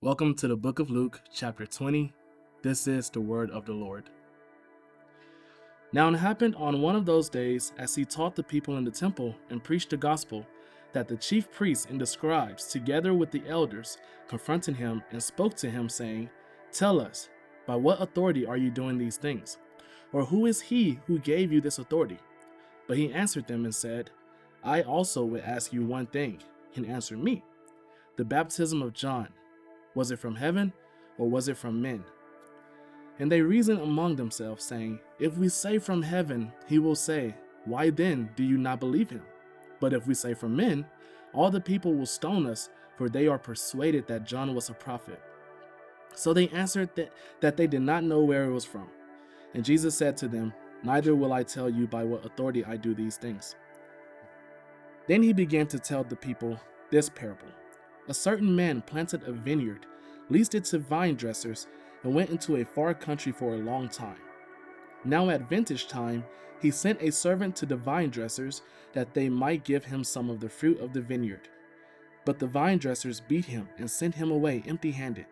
Welcome to the book of Luke, chapter 20. This is the word of the Lord. Now it happened on one of those days, as he taught the people in the temple and preached the gospel, that the chief priests and the scribes, together with the elders, confronted him and spoke to him, saying, "Tell us, by what authority are you doing these things? Or who is he who gave you this authority?" But he answered them and said, "I also would ask you one thing, and answer me. The baptism of John, was it from heaven, or was it from men?" And they reasoned among themselves, saying, "If we say from heaven, he will say, why then do you not believe him? But if we say from men, all the people will stone us, for they are persuaded that John was a prophet." So they answered that they did not know where it was from. And Jesus said to them, "Neither will I tell you by what authority I do these things." Then he began to tell the people this parable. A certain man planted a vineyard, leased it to vine dressers, and went into a far country for a long time. Now at vintage time, he sent a servant to the vine dressers that they might give him some of the fruit of the vineyard. But the vine dressers beat him and sent him away empty-handed.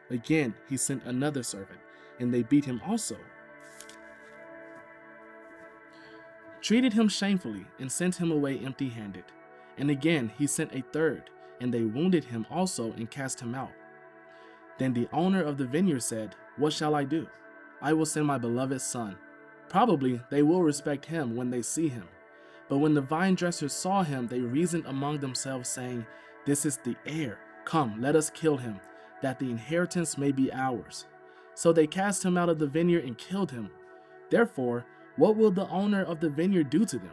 Again he sent another servant, and they beat him also, treated him shamefully, and sent him away empty-handed. And again he sent a third, and they wounded him also and cast him out. Then the owner of the vineyard said, "What shall I do? I will send my beloved son. Probably they will respect him when they see him." But when the vine dressers saw him, they reasoned among themselves, saying, "This is the heir. Come, let us kill him, that the inheritance may be ours." So they cast him out of the vineyard and killed him. Therefore, what will the owner of the vineyard do to them?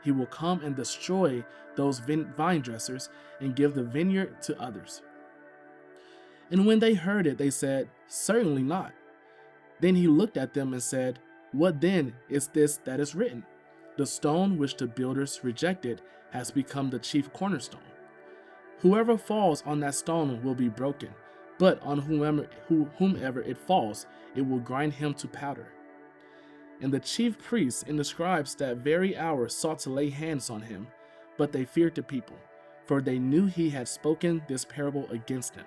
He will come and destroy those vine dressers and give the vineyard to others. And when they heard it, they said, "Certainly not." Then he looked at them and said, "What then is this that is written? The stone which the builders rejected has become the chief cornerstone. Whoever falls on that stone will be broken, but on whomever it falls, it will grind him to powder." And the chief priests and the scribes that very hour sought to lay hands on him, but they feared the people, for they knew he had spoken this parable against them.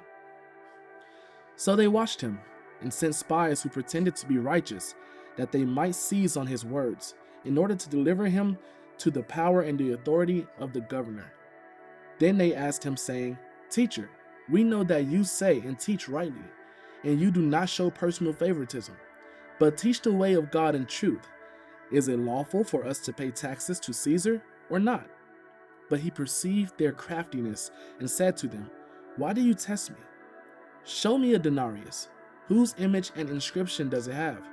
So they watched him, and sent spies who pretended to be righteous, that they might seize on his words, in order to deliver him to the power and the authority of the governor. Then they asked him, saying, "Teacher, we know that you say and teach rightly, and you do not show personal favoritism, but teach the way of God in truth. Is it lawful for us to pay taxes to Caesar or not?" But he perceived their craftiness and said to them, "Why do you test me? Show me a denarius. Whose image and inscription does it have?"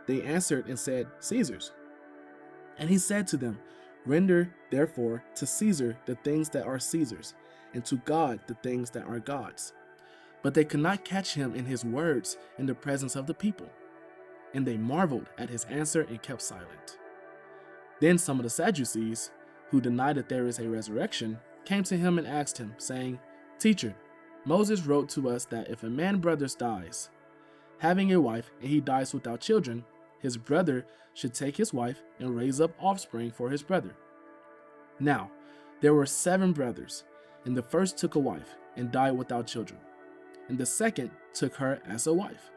They answered and said, "Caesar's." And he said to them, "Render therefore to Caesar the things that are Caesar's, and to God the things that are God's." But they could not catch him in his words in the presence of the people. And they marveled at his answer and kept silent. Then some of the Sadducees, who denied that there is a resurrection, came to him and asked him, saying, "Teacher, Moses wrote to us that if a man brother dies, having a wife, and he dies without children, his brother should take his wife and raise up offspring for his brother. Now, there were 7 brothers, and the first took a wife and died without children, and the second took her as a wife,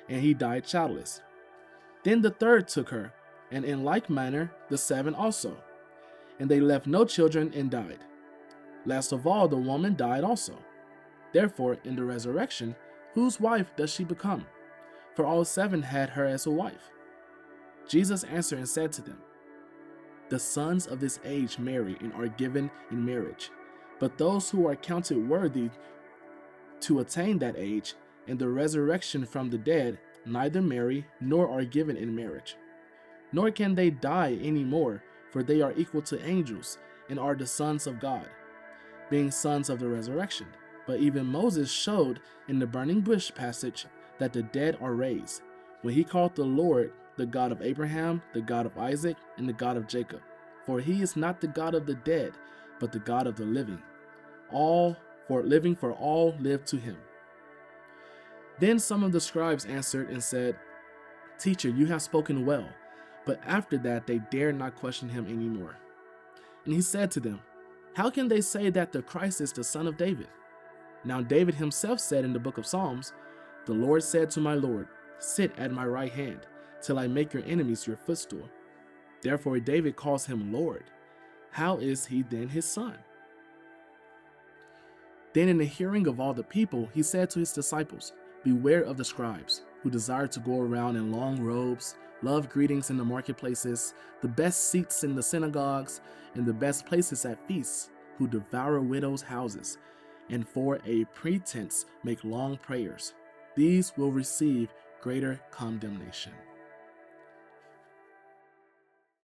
and he died childless. Then the third took her, and in like manner the 7 also, and they left no children and died. Last of all, the woman died also. Therefore, in the resurrection, whose wife does she become? For all 7 had her as a wife." Jesus answered and said to them, "The sons of this age marry and are given in marriage, but those who are counted worthy to attain that age and the resurrection from the dead neither marry nor are given in marriage. Nor can they die any more, for they are equal to angels and are the sons of God, being sons of the resurrection. But even Moses showed in the burning bush passage that the dead are raised, when he called the Lord the God of Abraham, the God of Isaac, and the God of Jacob. For he is not the God of the dead, but the God of the living. For all live to him." Then some of the scribes answered and said, "Teacher, you have spoken well." But after that they dared not question him any more. And he said to them, "How can they say that the Christ is the son of David? Now David himself said in the book of Psalms, "The Lord said to my Lord, sit at my right hand, till I make your enemies your footstool." Therefore David calls him Lord. How is he then his son? Then in the hearing of all the people, he said to his disciples, "Beware of the scribes, who desire to go around in long robes, love greetings in the marketplaces, the best seats in the synagogues, and the best places at feasts, who devour widows' houses, and for a pretense make long prayers. These will receive greater condemnation."